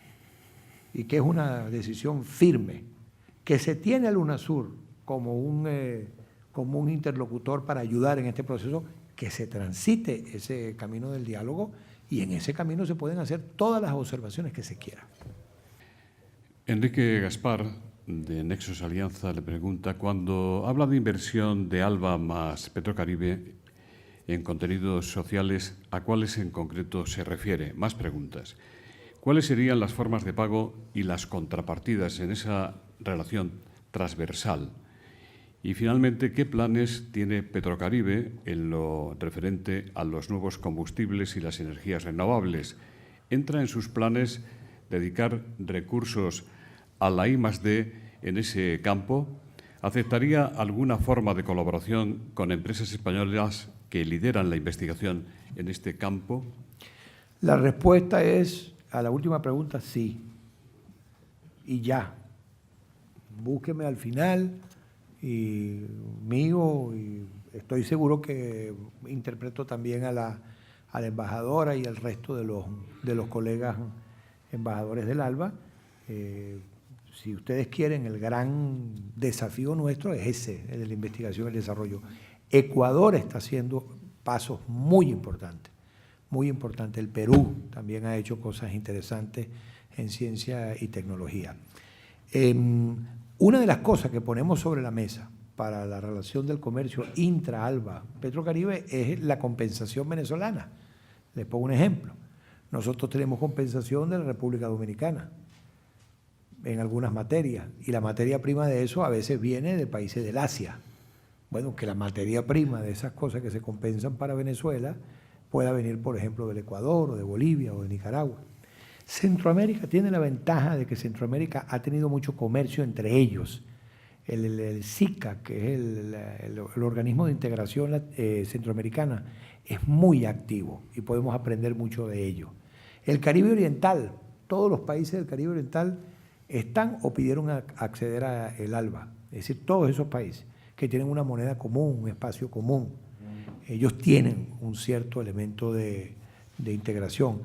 y que es una decisión firme, que se tiene al UNASUR como un interlocutor para ayudar en este proceso, que se transite ese camino del diálogo, y en ese camino se pueden hacer todas las observaciones que se quieran. Enrique Gaspar, de Nexos Alianza, le pregunta, cuando habla de inversión de ALBA más Petrocaribe en contenidos sociales, ¿a cuáles en concreto se refiere? Más preguntas. ¿Cuáles serían las formas de pago y las contrapartidas en esa relación transversal? Y finalmente, ¿qué planes tiene Petrocaribe en lo referente a los nuevos combustibles y las energías renovables? ¿Entra en sus planes dedicar recursos a la I+D en ese campo? ¿Aceptaría alguna forma de colaboración con empresas españolas que lideran la investigación en este campo? La respuesta es, a la última pregunta, sí. Y ya. Búsqueme al final y estoy seguro que interpreto también a la embajadora y al resto de los colegas embajadores del ALBA. Si ustedes quieren, el gran desafío nuestro es ese, el de la investigación y el desarrollo. Ecuador está haciendo pasos muy importantes, muy importantes. El Perú también ha hecho cosas interesantes en ciencia y tecnología. Una de las cosas que ponemos sobre la mesa para la relación del comercio intra-ALBA Petrocaribe es la compensación venezolana. Les pongo un ejemplo. Nosotros tenemos compensación de la República Dominicana en algunas materias, y la materia prima de eso a veces viene de países del Asia. Bueno, que la materia prima de esas cosas que se compensan para Venezuela pueda venir, por ejemplo, del Ecuador, o de Bolivia, o de Nicaragua. Centroamérica tiene la ventaja de que Centroamérica ha tenido mucho comercio entre ellos. El SICA, que es el organismo de integración centroamericana, es muy activo y podemos aprender mucho de ello. El Caribe Oriental, todos los países del Caribe Oriental están o pidieron acceder al ALBA, es decir, todos esos países que tienen una moneda común, un espacio común, ellos tienen un cierto elemento de integración.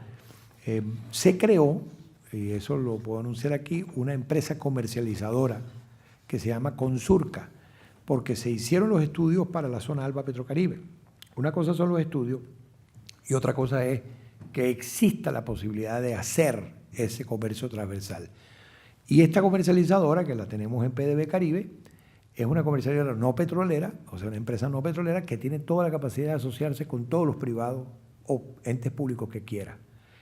Se creó, y eso lo puedo anunciar aquí, una empresa comercializadora que se llama Consurca, porque se hicieron los estudios para la zona ALBA Petrocaribe. Una cosa son los estudios y otra cosa es que exista la posibilidad de hacer ese comercio transversal. Y esta comercializadora, que la tenemos en PDB Caribe, es una comercializadora no petrolera, o sea, una empresa no petrolera que tiene toda la capacidad de asociarse con todos los privados o entes públicos que quiera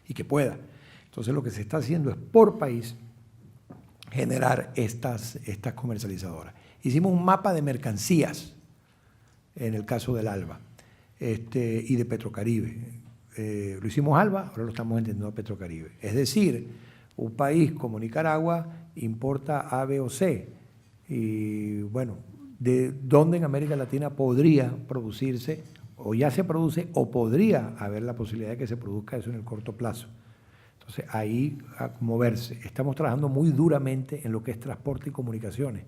y que pueda. Entonces lo que se está haciendo es por país generar estas comercializadoras. Hicimos un mapa de mercancías en el caso del ALBA y de Petrocaribe. Lo hicimos ALBA, ahora lo estamos entendiendo a Petrocaribe. Es decir, un país como Nicaragua importa A, B o C. Y bueno, ¿de dónde en América Latina podría producirse, o ya se produce, o podría haber la posibilidad de que se produzca eso en el corto plazo? Entonces, ahí a moverse. Estamos trabajando muy duramente en lo que es transporte y comunicaciones.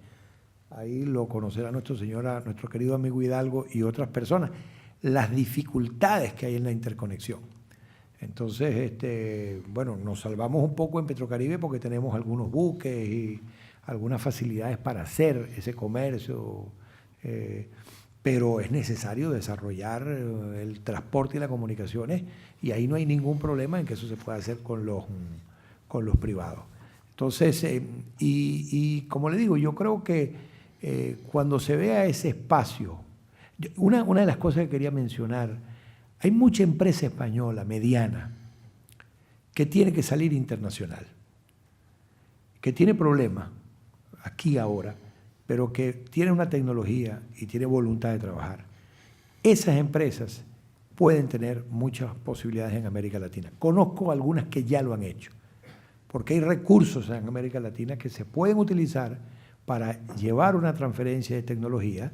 Ahí lo conocerá nuestro querido amigo Hidalgo y otras personas, las dificultades que hay en la interconexión. Entonces, bueno, nos salvamos un poco en Petrocaribe porque tenemos algunos buques y algunas facilidades para hacer ese comercio, pero es necesario desarrollar el transporte y las comunicaciones, y ahí no hay ningún problema en que eso se pueda hacer con los privados. Entonces, y como le digo, yo creo que cuando se vea ese espacio, una de las cosas que quería mencionar, hay mucha empresa española, mediana, que tiene que salir internacional, que tiene problemas aquí ahora, pero que tiene una tecnología y tiene voluntad de trabajar. Esas empresas pueden tener muchas posibilidades en América Latina. Conozco algunas que ya lo han hecho, porque hay recursos en América Latina que se pueden utilizar para llevar una transferencia de tecnología,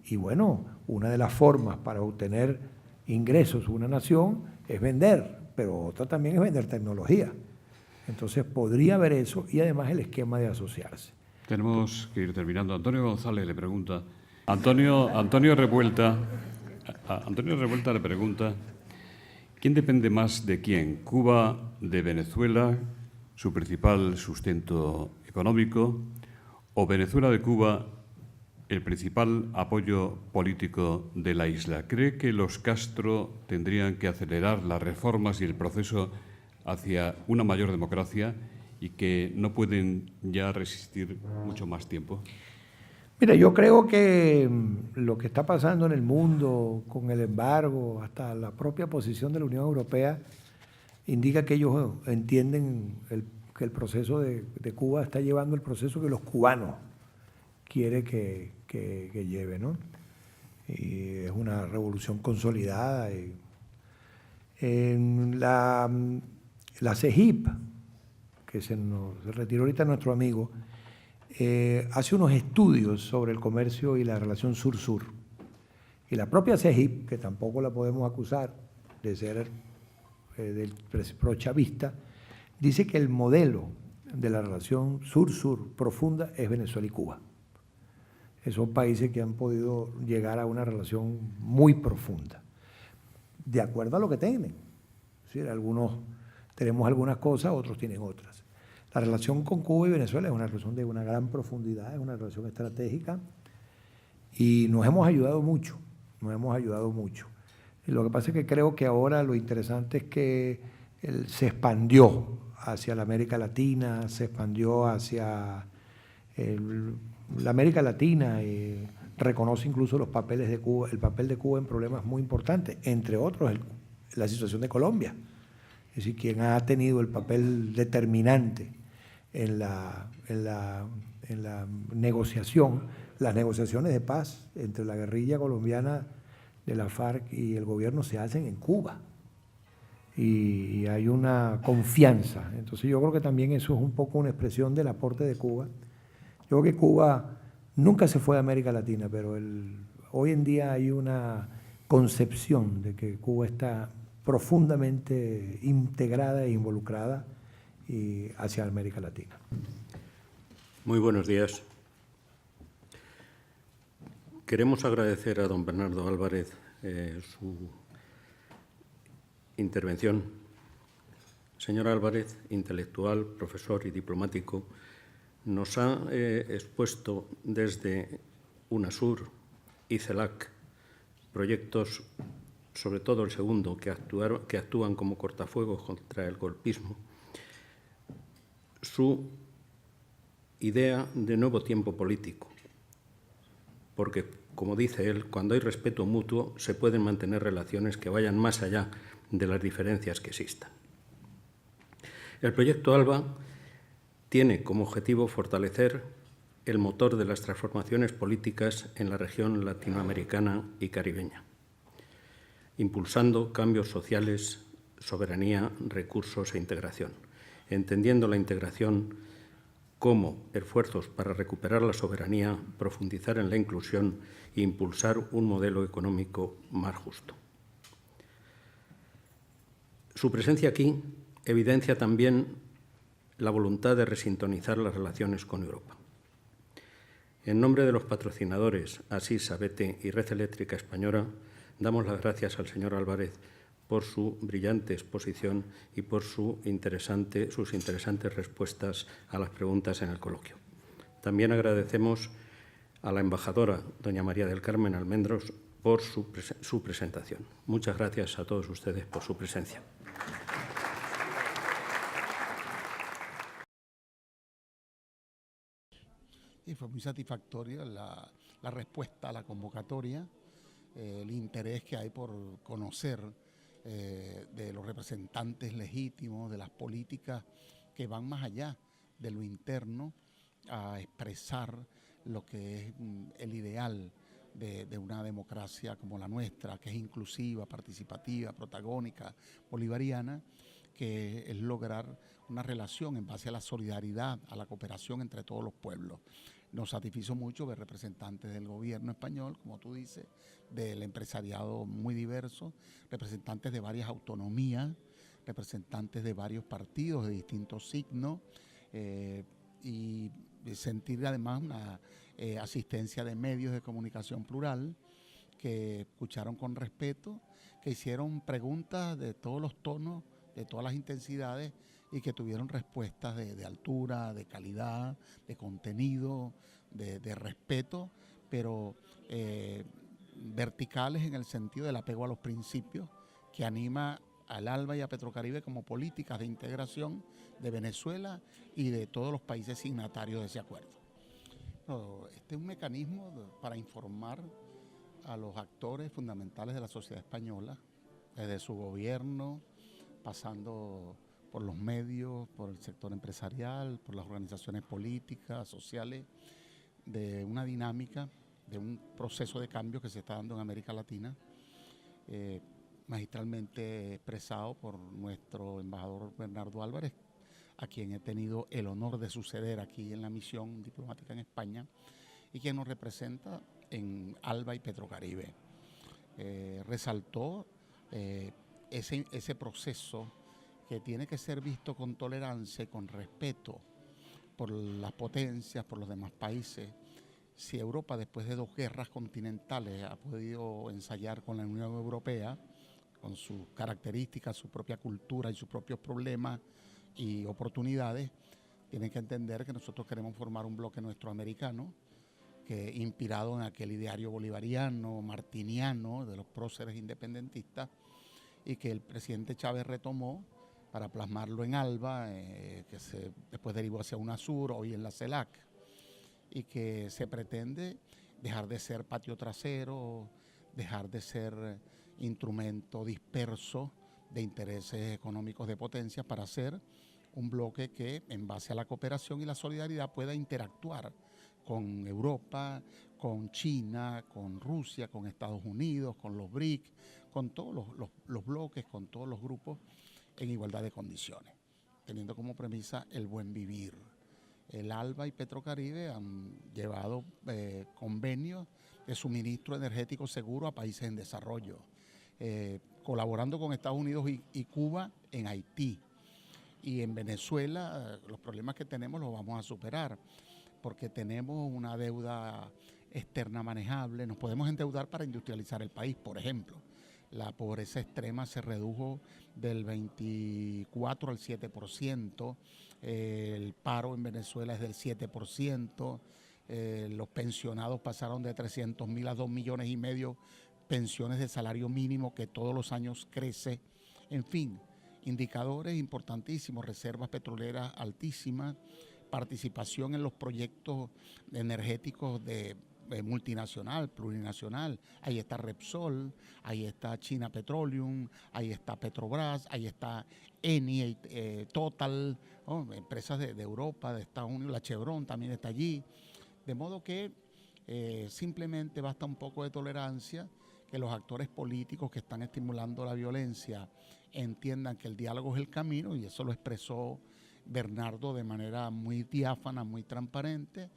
y bueno, una de las formas para obtener ingresos de una nación es vender, pero otra también es vender tecnología. Entonces podría haber eso, y además el esquema de asociarse. Tenemos que ir terminando. Antonio González le pregunta. Antonio Revuelta le pregunta: ¿quién depende más de quién? ¿Cuba de Venezuela, su principal sustento económico, o Venezuela de Cuba, el principal apoyo político de la isla? ¿Cree que los Castro tendrían que acelerar las reformas y el proceso hacia una mayor democracia y que no pueden ya resistir mucho más tiempo? Mira, yo creo que lo que está pasando en el mundo con el embargo, hasta la propia posición de la Unión Europea, indica que ellos entienden que el proceso de Cuba está llevando el proceso que los cubanos quieren que lleve, ¿no? Y es una revolución consolidada. En la CEGIP, que se retiró ahorita nuestro amigo, hace unos estudios sobre el comercio y la relación sur-sur. Y la propia CEGIP, que tampoco la podemos acusar de ser del prochavista, dice que el modelo de la relación sur-sur profunda es Venezuela y Cuba. Son países que han podido llegar a una relación muy profunda, de acuerdo a lo que tienen. Es decir, algunos tenemos algunas cosas, otros tienen otras. La relación con Cuba y Venezuela es una relación de una gran profundidad, es una relación estratégica y nos hemos ayudado mucho, Y lo que pasa es que creo que ahora lo interesante es que se expandió hacia la América Latina, se expandió hacia la América Latina, reconoce incluso los papeles de Cuba, el papel de Cuba en problemas muy importantes, entre otros la situación de Colombia. Es decir, quien ha tenido el papel determinante en la negociación, las negociaciones de paz entre la guerrilla colombiana de la FARC y el gobierno se hacen en Cuba. Y hay una confianza. Entonces yo creo que también eso es un poco una expresión del aporte de Cuba. Yo creo que Cuba nunca se fue a América Latina, pero hoy en día hay una concepción de que Cuba está profundamente integrada e involucrada hacia América Latina. Muy buenos días. Queremos agradecer a don Bernardo Álvarez su intervención. Señor Álvarez, intelectual, profesor y diplomático, nos ha expuesto desde UNASUR y CELAC proyectos, sobre todo el segundo, que actúan como cortafuegos contra el golpismo, su idea de nuevo tiempo político, porque, como dice él, cuando hay respeto mutuo se pueden mantener relaciones que vayan más allá de las diferencias que existan. El proyecto ALBA tiene como objetivo fortalecer el motor de las transformaciones políticas en la región latinoamericana y caribeña, impulsando cambios sociales, soberanía, recursos e integración, entendiendo la integración como esfuerzos para recuperar la soberanía, profundizar en la inclusión e impulsar un modelo económico más justo. Su presencia aquí evidencia también la voluntad de resintonizar las relaciones con Europa. En nombre de los patrocinadores ASIS, ABETE y Red Eléctrica Española, damos las gracias al señor Álvarez por su brillante exposición y por sus interesantes respuestas a las preguntas en el coloquio. También agradecemos a la embajadora, doña María del Carmen Almendros, por su presentación. Muchas gracias a todos ustedes por su presencia. Y fue muy satisfactoria la respuesta a la convocatoria, el interés que hay por conocer de los representantes legítimos, de las políticas que van más allá de lo interno a expresar lo que es el ideal de una democracia como la nuestra, que es inclusiva, participativa, protagónica, bolivariana, que es lograr una relación en base a la solidaridad, a la cooperación entre todos los pueblos. Nos satisfizo mucho ver representantes del gobierno español, como tú dices, del empresariado muy diverso, representantes de varias autonomías, representantes de varios partidos de distintos signos y sentir además una asistencia de medios de comunicación plural que escucharon con respeto, que hicieron preguntas de todos los tonos, de todas las intensidades y que tuvieron respuestas de altura, de calidad, de contenido, de respeto, pero verticales en el sentido del apego a los principios que anima al ALBA y a Petrocaribe como políticas de integración de Venezuela y de todos los países signatarios de ese acuerdo. Este es un mecanismo para informar a los actores fundamentales de la sociedad española, desde su gobierno, pasando por los medios, por el sector empresarial, por las organizaciones políticas, sociales, de una dinámica, de un proceso de cambio que se está dando en América Latina, magistralmente expresado por nuestro embajador Bernardo Álvarez, a quien he tenido el honor de suceder aquí en la misión diplomática en España y quien nos representa en ALBA y Petrocaribe. Resaltó ese proceso que tiene que ser visto con tolerancia y con respeto por las potencias, por los demás países. Si Europa, después de 2 guerras continentales, ha podido ensayar con la Unión Europea, con sus características, su propia cultura y sus propios problemas y oportunidades, tienen que entender que nosotros queremos formar un bloque nuestro americano, que inspirado en aquel ideario bolivariano, martiniano, de los próceres independentistas, y que el presidente Chávez retomó para plasmarlo en ALBA, que después derivó hacia UNASUR, hoy en la CELAC, y que se pretende dejar de ser patio trasero, dejar de ser instrumento disperso de intereses económicos de potencias para ser un bloque que, en base a la cooperación y la solidaridad, pueda interactuar con Europa, con China, con Rusia, con Estados Unidos, con los BRIC, con todos los bloques, con todos los grupos en igualdad de condiciones, teniendo como premisa el buen vivir. El ALBA y Petrocaribe han llevado convenios de suministro energético seguro a países en desarrollo, colaborando con Estados Unidos y Cuba en Haití. Y en Venezuela los problemas que tenemos los vamos a superar, porque tenemos una deuda externa manejable, nos podemos endeudar para industrializar el país, por ejemplo. La pobreza extrema se redujo del 24 al 7%, el paro en Venezuela es del 7%, los pensionados pasaron de 300.000 a 2,5 millones pensiones de salario mínimo que todos los años crece, en fin, indicadores importantísimos, reservas petroleras altísimas, participación en los proyectos energéticos de multinacional, plurinacional. Ahí está Repsol, ahí está China Petroleum, ahí está Petrobras, ahí está Eni, Total, ¿no? Empresas de Europa, de Estados Unidos, la Chevron también está allí. De modo que simplemente basta un poco de tolerancia, que los actores políticos que están estimulando la violencia entiendan que el diálogo es el camino, y eso lo expresó Bernardo de manera muy diáfana, muy transparente,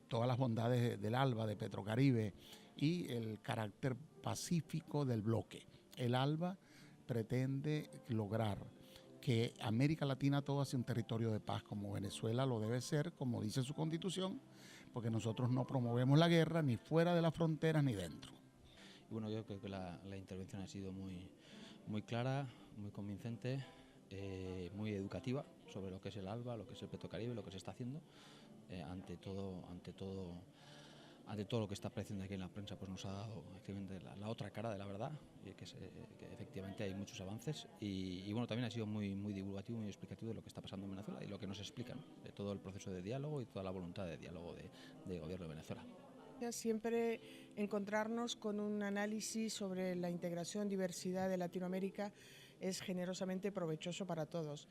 todas las bondades del ALBA, de Petrocaribe, y el carácter pacífico del bloque. El ALBA pretende lograr que América Latina toda sea un territorio de paz, como Venezuela lo debe ser, como dice su constitución, porque nosotros no promovemos la guerra ni fuera de las fronteras ni dentro. Y bueno, yo creo que la intervención ha sido muy clara, muy convincente, muy educativa sobre lo que es el ALBA, lo que es el Petrocaribe, lo que se está haciendo. Ante todo lo que está apareciendo aquí en la prensa, pues nos ha dado efectivamente la otra cara de la verdad, que efectivamente hay muchos avances, y bueno, también ha sido muy divulgativo, muy explicativo de lo que está pasando en Venezuela y lo que nos explica, ¿no? De todo el proceso de diálogo y toda la voluntad de diálogo del gobierno de Venezuela. Siempre encontrarnos con un análisis sobre la integración, diversidad de Latinoamérica es generosamente provechoso para todos.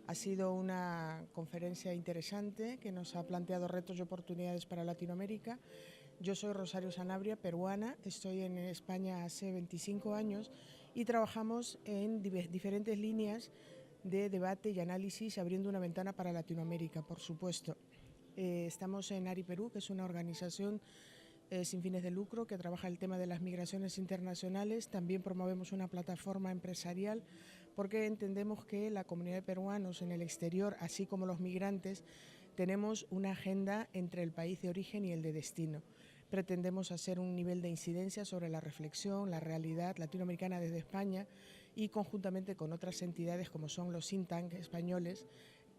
Ha sido una conferencia interesante que nos ha planteado retos y oportunidades para Latinoamérica. Yo soy Rosario Sanabria, peruana, estoy en España hace 25 años y trabajamos en diferentes líneas de debate y análisis, abriendo una ventana para Latinoamérica, por supuesto. Estamos en ARI Perú, que es una organización sin fines de lucro que trabaja el tema de las migraciones internacionales. También promovemos una plataforma empresarial porque entendemos que la comunidad de peruanos en el exterior, así como los migrantes, tenemos una agenda entre el país de origen y el de destino. Pretendemos hacer un nivel de incidencia sobre la reflexión, la realidad latinoamericana desde España, y conjuntamente con otras entidades como son los think tanks españoles,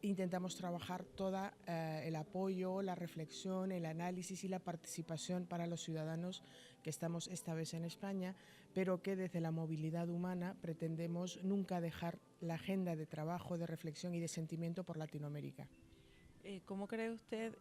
intentamos trabajar todo el apoyo, la reflexión, el análisis y la participación para los ciudadanos que estamos esta vez en España, pero que desde la movilidad humana pretendemos nunca dejar la agenda de trabajo, de reflexión y de sentimiento por Latinoamérica. ¿Cómo cree usted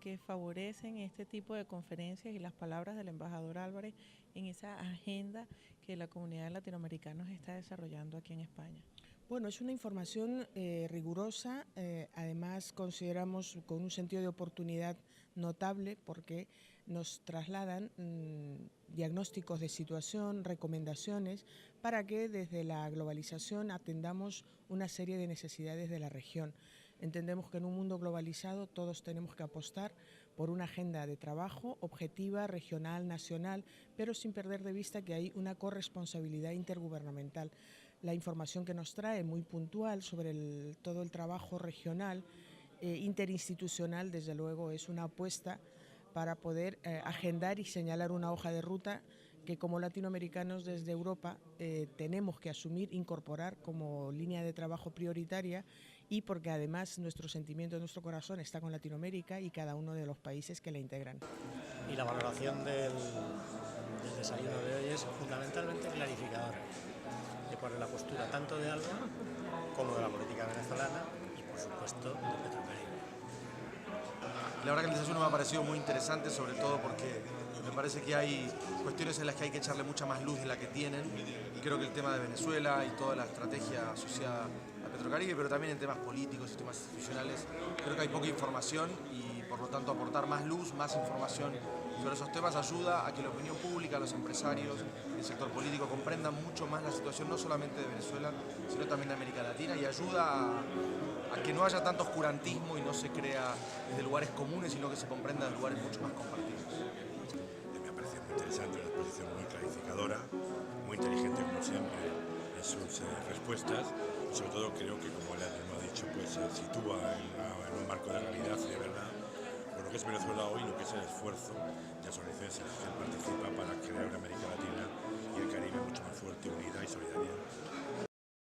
que favorecen este tipo de conferencias y las palabras del embajador Álvarez en esa agenda que la comunidad de latinoamericanos está desarrollando aquí en España? Bueno, es una información rigurosa, además consideramos con un sentido de oportunidad notable porque nos trasladan diagnósticos de situación, recomendaciones para que desde la globalización atendamos una serie de necesidades de la región. Entendemos que en un mundo globalizado todos tenemos que apostar por una agenda de trabajo objetiva, regional, nacional, pero sin perder de vista que hay una corresponsabilidad intergubernamental. La información que nos trae, muy puntual sobre todo el trabajo regional, interinstitucional, desde luego es una apuesta para poder agendar y señalar una hoja de ruta que como latinoamericanos desde Europa tenemos que asumir, incorporar como línea de trabajo prioritaria, y porque además nuestro sentimiento, nuestro corazón está con Latinoamérica y cada uno de los países que la integran. Y la valoración del desayuno de hoy es fundamentalmente clarificadora de la postura tanto de ALBA como de la política venezolana y por supuesto de Petrocaribe. La verdad que el desayuno me ha parecido muy interesante, sobre todo porque me parece que hay cuestiones en las que hay que echarle mucha más luz de la que tienen, y creo que el tema de Venezuela y toda la estrategia asociada a Petrocaribe, pero también en temas políticos y temas institucionales, creo que hay poca información y por lo tanto aportar más luz, más información sobre esos temas ayuda a que la opinión pública, los empresarios, el sector político comprendan mucho más la situación no solamente de Venezuela, sino también de América Latina, y ayuda a que no haya tanto oscurantismo y no se crea desde lugares comunes, sino que se comprenda de lugares mucho más compartidos. Me ha parecido muy interesante, una exposición muy clarificadora, muy inteligente como siempre en sus respuestas, y sobre todo creo que, como él mismo ha dicho, pues se sitúa en un marco de realidad y de verdad por lo que es Venezuela hoy, lo que es el esfuerzo de las organizaciones en las que participa para crear una América Latina